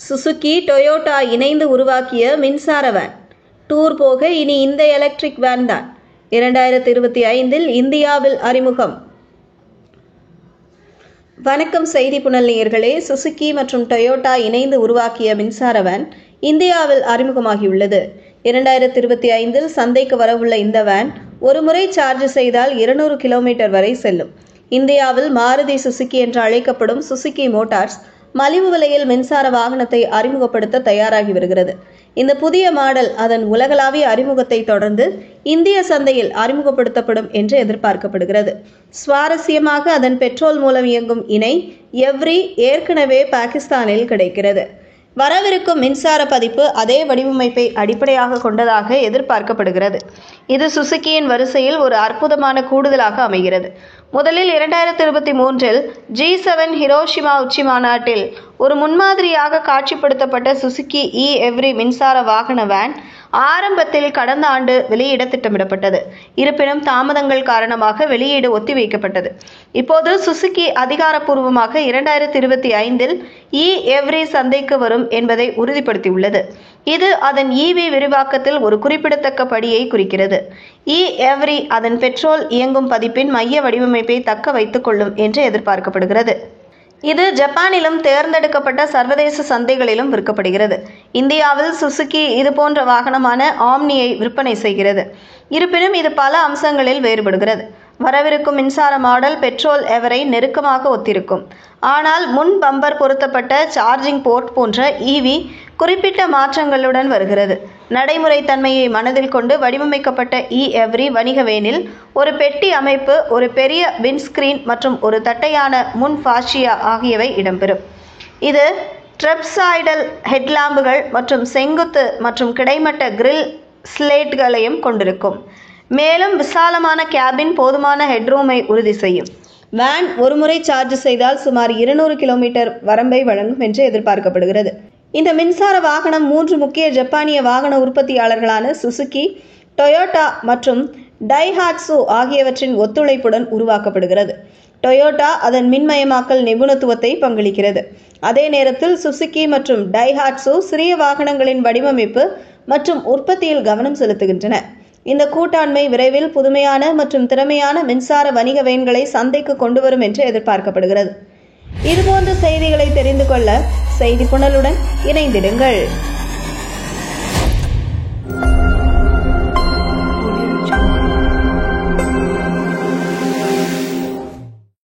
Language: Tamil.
சுசுகி டொயோட்டா இணைந்து உருவாக்கிய மின்சார வேன். டூர் போக இனி இந்த எலக்ட்ரிக் வேன் தான் 2025 இந்தியாவில் அறிமுகம். வணக்கம் செய்தி புனல் நேயர்களே. சுசுகி மற்றும் டொயோட்டா இணைந்து உருவாக்கிய மின்சார வேன் இந்தியாவில் அறிமுகமாகியுள்ளது. 2025 சந்தைக்கு வரவுள்ள இந்த வேன் ஒரு முறை சார்ஜ் செய்தால் 200 கிலோமீட்டர் வரை செல்லும். இந்தியாவில் மாருதி சுசுகி என்று அழைக்கப்படும் சுசுகி மோட்டார்ஸ் மலிவு விலையில் மின்சார வாகனத்தை அறிமுகப்படுத்த தயாராகி வருகிறது. இந்த புதிய மாடல் அதன் உலகளாவிய அறிமுகத்தை தொடர்ந்து இந்திய சந்தையில் அறிமுகப்படுத்தப்படும் என்று எதிர்பார்க்கப்படுகிறது. சுவாரஸ்யமாக அதன் பெட்ரோல் மூலம் இயங்கும் இணை எவ்ரி ஏற்கனவே பாகிஸ்தானில் கிடைக்கிறது. வரவிருக்கும் மின்சார பதிப்பு அதே வடிவமைப்பை அடிப்படையாக கொண்டதாக எதிர்பார்க்கப்படுகிறது. இது சுசுகியின் வரிசையில் ஒரு அற்புதமான கூடுதலாக அமைகிறது. முதலில் 2023 G7 ஹிரோஷிமா உச்சி மாநாட்டில் ஒரு முன்மாதிரியாக காட்சிப்படுத்தப்பட்ட சுசுகி எவ்ரி மின்சார வாகன வேன் ஆரம்பத்தில் கடந்த ஆண்டு வெளியிட திட்டமிடப்பட்டது. இருப்பினும் தாமதங்கள் காரணமாக வெளியீடு ஒத்திவைக்கப்பட்டது. இப்போது சுசுகி அதிகாரப்பூர்வமாக 2025 எவ்ரி சந்தைக்கு வரும் என்பதை உறுதிப்படுத்தியுள்ளது. இது அதன் விரிவாக்கத்தில் ஒரு குறிப்பிடத்தக்க படியை குறிக்கிறது. எவ்ரி அதன் பெட்ரோல் இயங்கும் பதிப்பின் மைய வடிவமைப்பை தக்க வைத்துக் கொள்ளும் என்று எதிர்பார்க்கப்படுகிறது. இது ஜப்பானிலும் தேர்ந்தெடுக்கப்பட்ட சர்வதேச சந்தைகளிலும் விற்கப்படுகிறது. இந்தியாவில் சுசுகி இதுபோன்ற வாகனமான ஆம்னியை விற்பனை செய்கிறது. இருப்பினும் இது பல அம்சங்களில் வேறுபடுகிறது. வரவிருக்கும் மின்சார மாடல் பெட்ரோல் எவரை நெருக்கமாக ஒத்திருக்கும். ஆனால் முன் பம்பர் பொருத்தப்பட்ட சார்ஜிங் போர்ட் போன்ற குறிப்பிட்ட மாற்றங்களுடன் வருகிறது. நடைமுறை தன்மையை மனதில் கொண்டு வடிவமைக்கப்பட்ட எவ்ரி வணிக வேனில் ஒரு பெட்டி அமைப்பு, ஒரு பெரிய விண்ட்ஸ்கிரீன் மற்றும் ஒரு தட்டையான முன் ஃபாஷியா ஆகியவை இடம்பெறும். இது ட்ரெப்சாய்டல் ஹெட்லாம்புகள் மற்றும் செங்குத்து மற்றும் கிடைமட்ட கிரில் ஸ்லேட்களையும் கொண்டிருக்கும். மேலும் விசாலமான கேபின் போதுமான ஹெட்ரூமை உறுதி செய்யும். வேன் ஒரு முறை சார்ஜ் செய்தால் சுமார் 200 கிலோமீட்டர் வரம்பை வழங்கும் என்று எதிர்பார்க்கப்படுகிறது. இந்த மின்சார வாகனம் 3 முக்கிய ஜப்பானிய வாகன உற்பத்தியாளர்களான சுசுகி, டொயோட்டா மற்றும் டைஹாட்சு ஆகியவற்றின் ஒத்துழைப்புடன் உருவாக்கப்படுகிறது. டொயோட்டா அதன் மின்மயமாக்கல் நிபுணத்துவத்தை பங்களிக்கிறது. அதே நேரத்தில் சுசுகி மற்றும் டைஹாட்சு சிறிய வாகனங்களின் வடிவமைப்பு மற்றும் உற்பத்தியில் கவனம் செலுத்துகின்றன. இந்த கூட்டாண்மை விரைவில் புதுமையான மற்றும் திறமையான மின்சார வணிக வேன்களை சந்தைக்கு கொண்டு வரும் என்று எதிர்பார்க்கப்படுகிறது. இதுபோன்ற செய்திகளை தெரிந்து கொள்ள செய்தி புனலுடன் இணைந்திடுங்கள்.